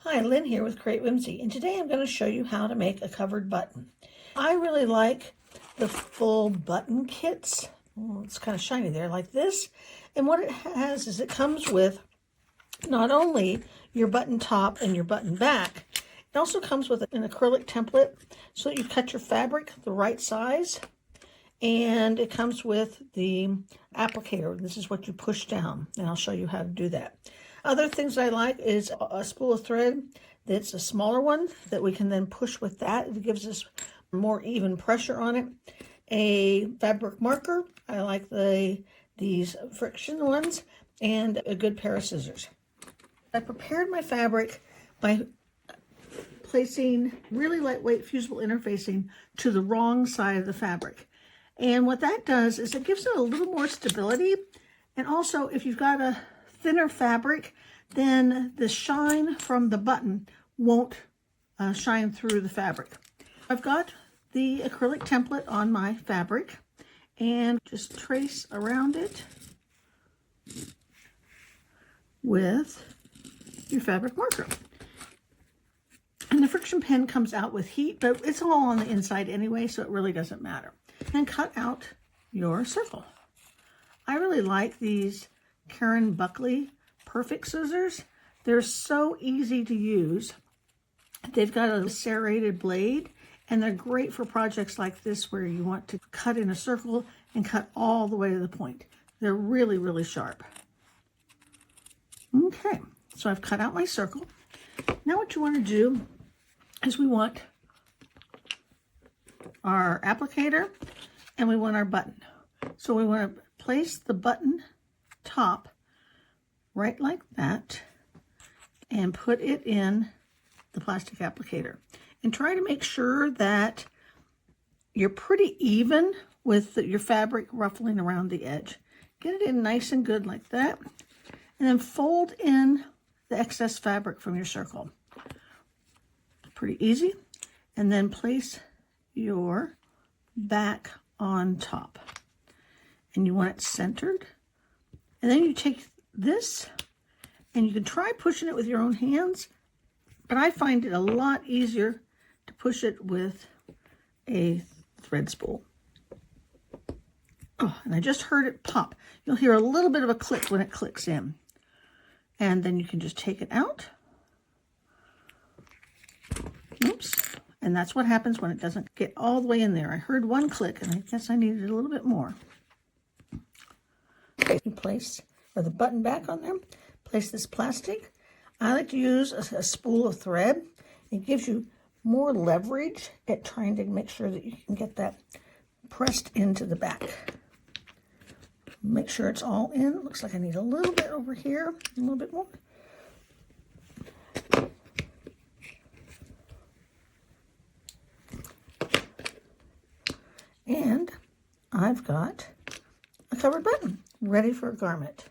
Hi, Lynn here with Create Whimsy, and today I'm going to show you how to make a covered button. I really like the full button kits. Oh, it's kind of shiny there like this. And what it has is it comes with not only your button top and your button back, it also comes with an acrylic template so that you cut your fabric the right size. And it comes with the applicator. This is what you push down, and I'll show you how to do that. Other things I like is a spool of thread that's a smaller one that we can then push with that. It gives us more even pressure on it. A fabric marker. I like these friction ones, and a good pair of scissors. I prepared my fabric by placing really lightweight fusible interfacing to the wrong side of the fabric. And what that does is it gives it a little more stability. And also, if you've got a thinner fabric, then the shine from the button won't shine through the fabric. I've got the acrylic template on my fabric and just trace around it with your fabric marker. And the friction pen comes out with heat, but it's all on the inside anyway, so it really doesn't matter. And cut out your circle. I really like these Karen Buckley Perfect scissors. They're so easy to use. They've got a serrated blade, and they're great for projects like this where you want to cut in a circle and cut all the way to the point. They're really, really sharp. Okay, so I've cut out my circle. Now what you want to do is we want our applicator and we want our button. So we want to place the button top right like that and put it in the plastic applicator. And try to make sure that you're pretty even with your fabric ruffling around the edge. Get it in nice and good like that. And then fold in the excess fabric from your circle. Pretty easy. And then place your back on top. And you want it centered. And then you take this and you can try pushing it with your own hands, but I find it a lot easier to push it with a thread spool. Oh, and I just heard it pop. You'll hear a little bit of a click when it clicks in. And then you can just take it out. Oops. And that's what happens when it doesn't get all the way in there. I heard one click, and I guess I needed a little bit more. Okay, you place the button back on there. Place this plastic. I like to use a spool of thread. It gives you more leverage at trying to make sure that you can get that pressed into the back. Make sure it's all in. Looks like I need a little bit over here, a little bit more. And I've got a covered button ready for a garment.